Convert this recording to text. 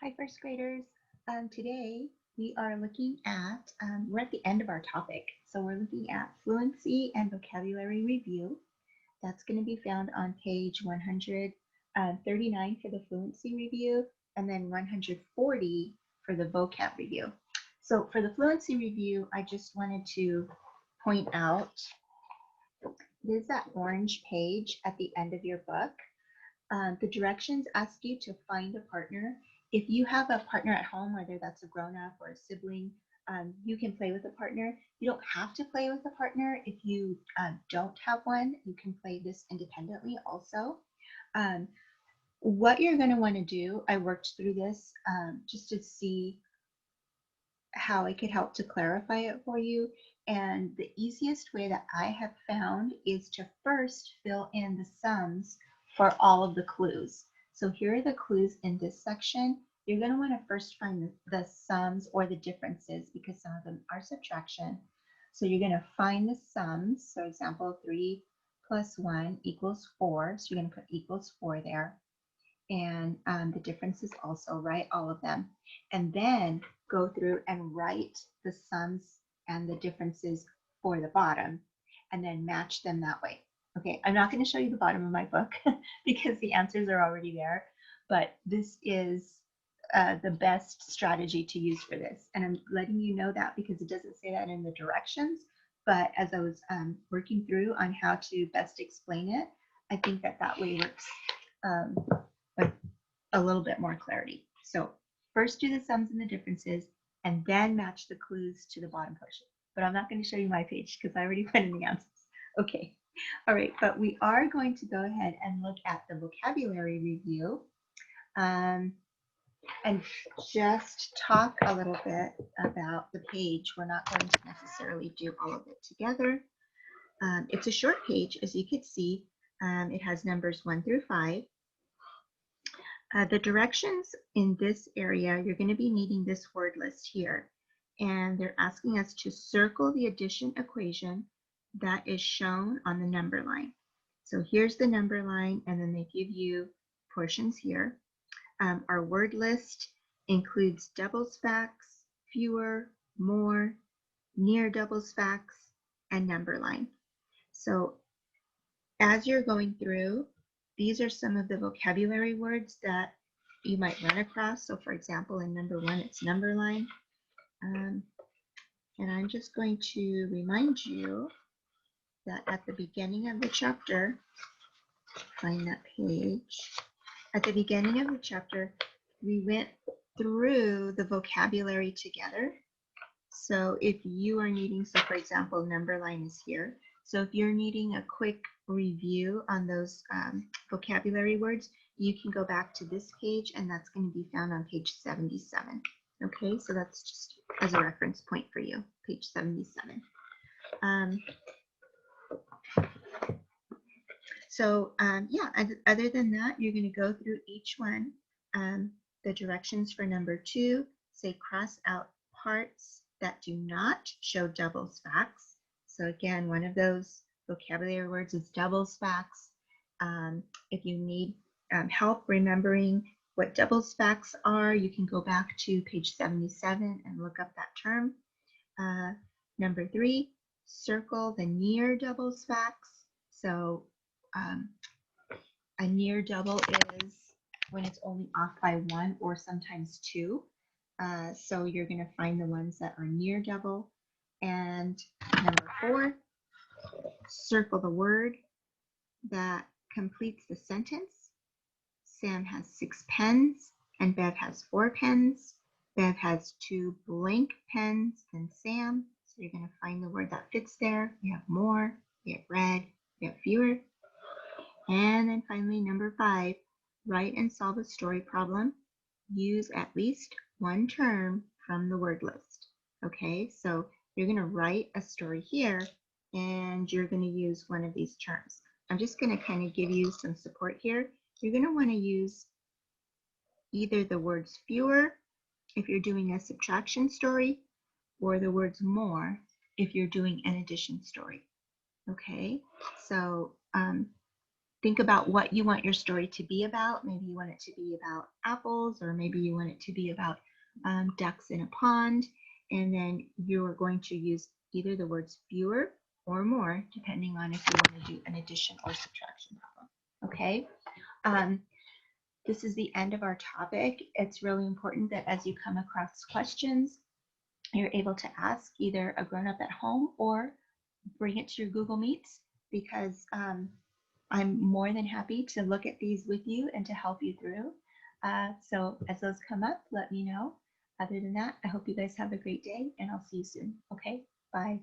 Hi, first graders. Today we are looking at, we're at the end of our topic. So we're looking at fluency and vocabulary review. That's going to be found on page 139 for the fluency review and then 140 for the vocab review. So for the fluency review, I just wanted to point out, there's that orange page at the end of your book. The directions ask you to find a partner. If you have a partner at home, whether that's a grown-up or a sibling, you can play with a partner. You don't have to play with a partner. If you don't have one, you can play this independently also. Um, what you're going to want to do, I worked through this just to see how I could help to clarify it for you. And the easiest way that I have found is to first fill in the sums for all of the clues. So here are the clues in this section. You're going to want to first find the sums or the differences because some of them are subtraction. So you're going to find the sums. So example, 3 plus 1 equals 4. So you're going to put equals 4 there. And the differences also, write all of them. And then go through and write the sums and the differences for the bottom and then match them that way. Okay, I'm not going to show you the bottom of my book because the answers are already there, but this is the best strategy to use for this. And I'm letting you know that because it doesn't say that in the directions, but as I was working through on how to best explain it, I think that that way works um, with a little bit more clarity. So first do the sums and the differences, and then match the clues to the bottom portion. But I'm not going to show you my page because I already put in the answers. Okay, all right, but we are going to go ahead and look at the vocabulary review um, and just talk a little bit about the page. We're not going to necessarily do all of it together. It's a short page, as you can see. It has numbers 1 through 5. The directions in this area, you're going to be needing this word list here. And they're asking us to circle the addition equation that is shown on the number line. So here's the number line, and then they give you portions here. Our word list includes doubles facts, fewer, more, near doubles facts, and number line. So as you're going through, these are some of the vocabulary words that you might run across. So for example, in number 1, it's number line. And I'm just going to remind you that at the beginning of the chapter, find that page. At the beginning of the chapter, we went through the vocabulary together. So if you are needing, so for example, number line is here. So if you're needing a quick review on those vocabulary words, you can go back to this page, and that's going to be found on page 77. Okay, so that's just as a reference point for you, page 77. Yeah, other than that, you're going to go through each one. The directions for number 2 say cross out parts that do not show doubles facts. So again, one of those vocabulary words is doubles facts. If you need help remembering what doubles facts are, you can go back to page 77 and look up that term. Number 3, circle the near doubles facts. So a near double is when it's only off by 1 or sometimes 2. So you're going to find the ones that are near double. And number 4, circle the word that completes the sentence. Sam has 6 pens and Bev has 4 pens. Bev has 2 blank pens than Sam. So you're going to find the word that fits there. We have more, we have red, we have fewer. And then finally, number 5, write and solve a story problem. Use at least one term from the word list. Okay, so you're going to write a story here, and you're going to use one of these terms. I'm just going to kind of give you some support here. You're going to want to use either the words fewer if you're doing a subtraction story, or the words more if you're doing an addition story. Okay, so think about what you want your story to be about. Maybe you want it to be about apples, or maybe you want it to be about ducks in a pond. And then you're going to use either the words fewer or more, depending on if you want to do an addition or subtraction problem. Okay. This is the end of our topic. It's really important that as you come across questions, you're able to ask either a grown-up at home or bring it to your Google Meets, because I'm more than happy to look at these with you and to help you through. So as those come up, let me know. Other than that, I hope you guys have a great day, and I'll see you soon. Okay, bye.